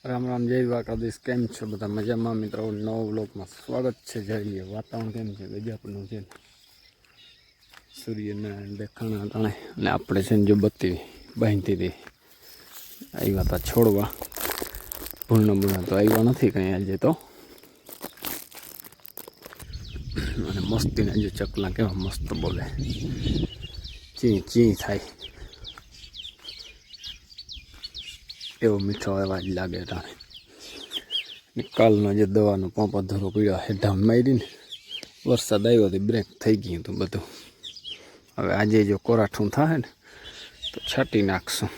રામ રામ જય દ્વારકાધીશ. કેમ છો બધા? મજામાં મિત્રો? નવો બ્લોગમાં સ્વાગત છે. જઈએ વાતાવરણ કેમ છે? ગજબનું છે. સૂર્યનારાયણ દેખાણા તાણે અને આપણે છે ને જો બત્તી બાંધતી હતી આવ્યા હતા છોડવા. ભૂલના તો આવ્યા નથી કંઈ આજે તો. અને મસ્તીના જે ચકલા કેવા મસ્ત બોલે, ચી ચી થાય એવો મીઠો અવાજ લાગે તાણે. કાલનો જે દવાનો પંપ અધૂરો પીડ્યો હેઠા મારીને વરસાદ આવ્યો તો બ્રેક થઈ ગયું હતું બધું. હવે આજે જો કોરાઠું થાય ને તો છાંટી નાખશું.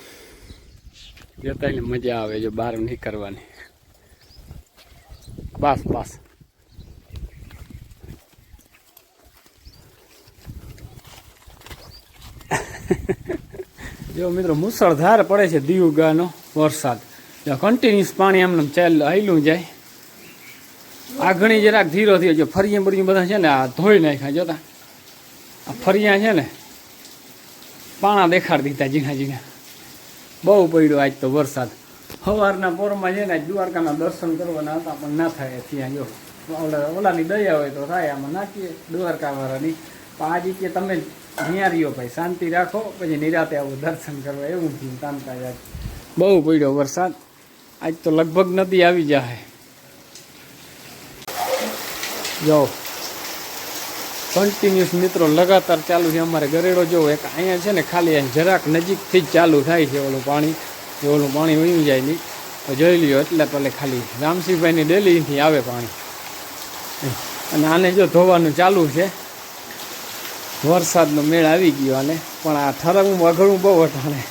જતાને મજા આવે જો બહાર નહીં કરવાની. બસ બસ જો મિત્રો મુસળધાર પડે છે દીવ ગાનો વરસાદ. કન્ટિન્યુઅસ પાણી એમને હાલ્યું જાય. આગણી જરાક ધીરો થયો. જો ફરિયા બરિયું બધા છે ને આ ધોઈ નાખ્યા. જોતા આ ફરિયા છે ને પાણા દેખાડી દીધા ઝીણા ઝીણા. બહુ પડ્યો આજ તો વરસાદ. સવારના પોરમાં છે ને દ્વારકાના દર્શન કરવાના હતા પણ ના થાય. ત્યાં જો ઓલાની દયા હોય તો થાય. આમાં નાખીએ દ્વારકાવાળાની. પણ આજે કે તમે નિયારીઓ ભાઈ શાંતિ રાખો પછી નિરાતે આવું દર્શન કરવા. એવું થયું કામકાજ આજ. બહુ પડ્યો વરસાદ આજ તો. લગભગ નદી આવી જાય. જો કન્ટિન્યુઅસ મિત્રો લગાતાર ચાલુ છે. અમારે ગરેડો જો એક અહીંયા છે ને ખાલી જરાક નજીકથી જ ચાલુ થાય છે ઓલું પાણી. જો ઓલું પાણી વયું જાય નહીં તો જોઈ લ્યો. એટલે પહેલે ખાલી રામસિંહભાઈની ડેલીથી આવે પાણી. અને આને જો ધોવાનું ચાલુ છે. વરસાદનો મેળ આવી ગયો આને. પણ આ ઠરકવું વઘડવું બહુ અટાણે.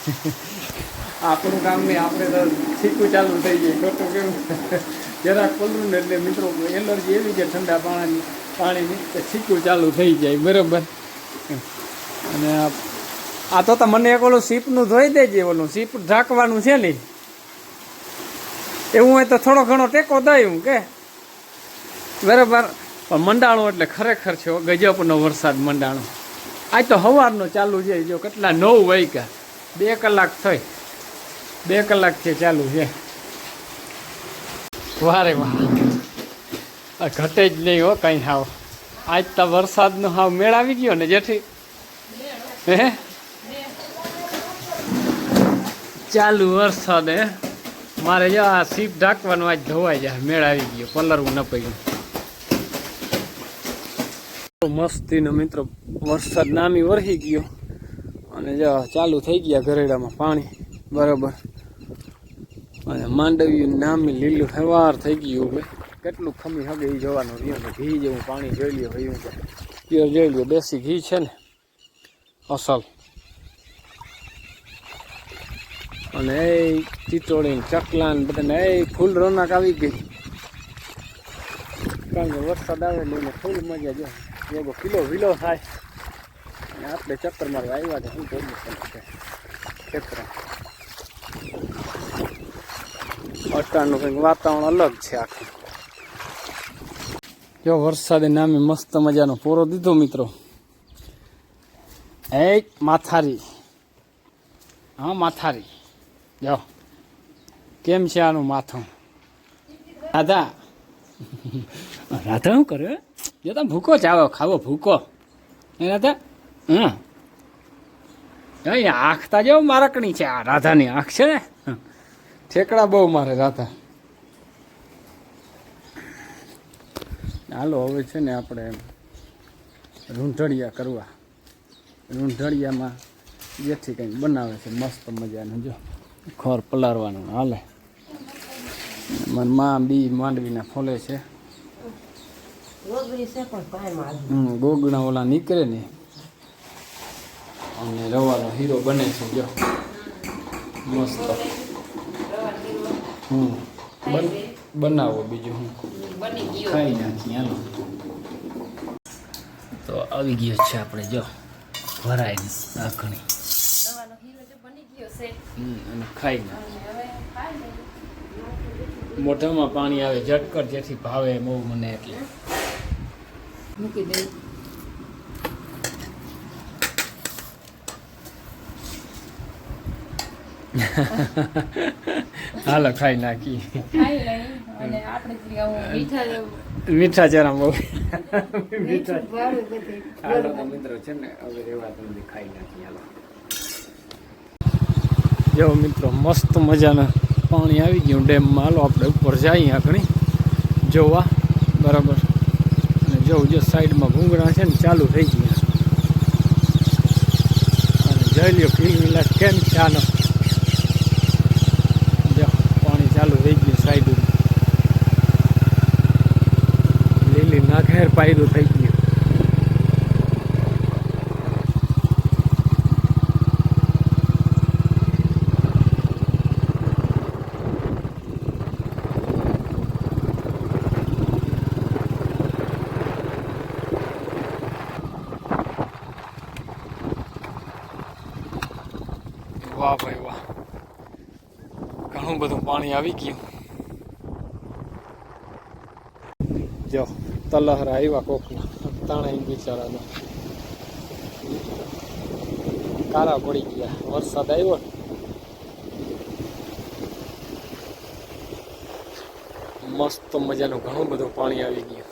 આપણું કામ નહીં. આપણે તો છીકું ચાલુ થઈ જાય. ખોટું કેવું જરાક પલવું ને એટલે મિત્રો એલર્જી એવી છે ઠંડા પાણીની કે છીકું ચાલુ થઈ જાય. બરાબર. અને આ તો મને એક ઓલું સીપનું ધોઈ દેજે. ઓલું સીપ ઢાંકવાનું છે ને એવું હોય તો થોડો ઘણો ટેકો દઉં કે બરાબર. પણ મંડાણું એટલે ખરેખર છે ગજબનો વરસાદ મંડાણો. આજ તો સવારનો ચાલુ છે. જો કેટલા 9 વાગ્યા 2 કલાક થઈ. 2 કલાક છે ચાલુ છે. વારે વાહ ઘટે જ નહીં હો કંઈ. હાવ આજ તો વરસાદનો હાવ મેળ આવી ગયો ને જેથી હે ચાલુ વરસાદ. હે મારે જો આ સીપ ઢાંકવાનું આજ ધોવાઈ જાય. મેળ આવી ગયો. પલરવું ન પડ્યું. મસ્તીનો મિત્રો વરસાદ નામી વરસી ગયો. અને જો ચાલુ થઈ ગયા ગરેડામાં પાણી. બરાબર. અને માંડવ્યું નામી લીલું ફેવાર થઈ ગયું. ભાઈ કેટલું ખમી હગે એ જોવાનું રહ્યું. ઘી જેવું પાણી જોઈ લ્યો. ભાઈ પ્યોર જોઈ લ્યો. દેશી ઘી છે ને અસલ. અને એ ચીટોળી ચકલાન બધાને એ ફૂલ રોનક આવી ગઈ. કારણ કે વરસાદ આવે એટલે ફૂલ મજા જો એવો કિલો વિલો થાય. અને આપણે ચક્કર મારવા આવ્યા છે. શું જોઈ છે ખેતર અટાણનું કંઈક વાતાવરણ અલગ છે આખું. જો વરસાદે નામે મસ્ત મજાનો પોરો દીધો મિત્રો. એ માથારી. હા માથારી. જો કેમ છે આનું માથું. રાધા રાધા શું કરે? જો તમે ભૂકો ચાવો ખાવો ભૂકો. એ રાધા હા અહીંયા આંખતા જો મારકણી છે. આ રાધાની આંખ છે ને. ઠેકડા બહુ મારે રાધા. હાલો હવે છે ને આપણે રૂંઢળિયા કરવા. રૂંઢળિયામાં જેથી કંઈક બનાવે છે મસ્ત મજાનું. જો ખોર પલાળવાનું હાલે. મારી માં બી માંડવીના ફોલે છે. ગોગણા ઓલા નીકળે ને અને રવાનો હીરો બને છે. જો મસ્ત. બનાવો બીજું હું ખાઈ નાખી. હાલો તો આવી ગયો છે આપણે જો ભરાય આખણી. અને ખાઈ નાખી. મોઢામાં પાણી આવે ઝટકર. જેથી ભાવે બહુ મને એટલે મૂકી દે. હાલો ખાઈ નાખી ખાઈ લઈ અને આપણે જે આવું મીઠા જરા બહુ મીઠું ભાવે બધે. હાલો તો મિત્રો છે ને હવે રેવા તમને ખાઈ નાખી હાલો જો મિત્રો મસ્ત મજાના પાણી આવી ગયું ડેમમાં હાલો આપણે ઉપર જઈએ આગળ જોવા બરાબર અને જોઉં જો સાઈડમાં ભૂંગળા છે ને ચાલુ થઈ ગયા અને જોઈ લ્યો ફિલ્મિલા કેમ ચાલો જો પાણી ચાલુ થઈ ગયું સાઈડ લીલી નાખેર પાયરું થઈ ગયું વાહ ભાઈ વાહ ઘણું બધું પાણી આવી ગયું જો તલહરા આવ્યા કોકના તાણે બિચારા કારા પડી ગયા વરસાદ આવ્યો મસ્ત મજાનું ઘણું બધું પાણી આવી ગયું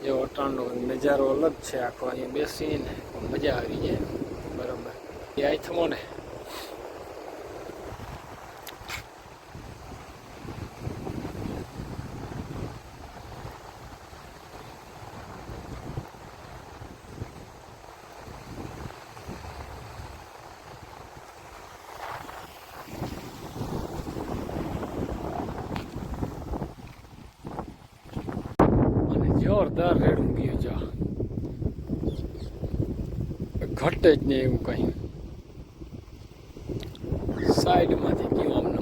જો અટાણનો નજારો અલગ છે આખો અહીંયા બેસીને મજા આવી જાય બરાબર એ આથમો ને જોરદાર રેડું ગયું જો ઘટે જ નહીં એવું કઈ સાઈડમાંથી ગયું આમને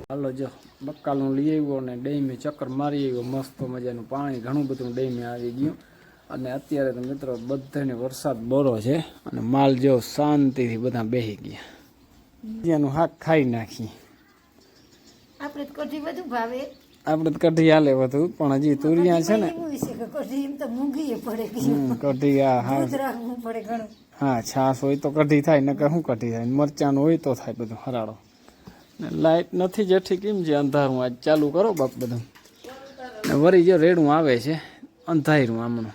હાલો જો બક્કાલું લઈ આવ્યો ને ડેમે ચક્કર મારી આવ્યો મસ્ત મજાનું પાણી ઘણું બધું ડેમે આવી ગયું અને અત્યારે તો મિત્રો બધાને વરસાદ બરો છે અને માલ જો શાંતિથી બધા બેસી ગયા જેનું હાક ખાઈ નાખી આપણે તો કઢી બધું ભાવે આપણે તો કઢી હાલે બધું પણ હજી તુરિયા છે ને એવું છે કે કઢી એમ તો મૂંગી પડે કઢી હા દૂધ રાખવું પડે ઘણું હા છાશ હોય તો કઢી થાય નકર શું કઢી થાય મરચાંનું હોય તો થાય બધું હરાળો ને લાઇટ નથી જેઠી કેમ છે અંધારું આજ ચાલુ કરો બાપ બધું ને વળી જો રેડું આવે છે અંધારું આમનું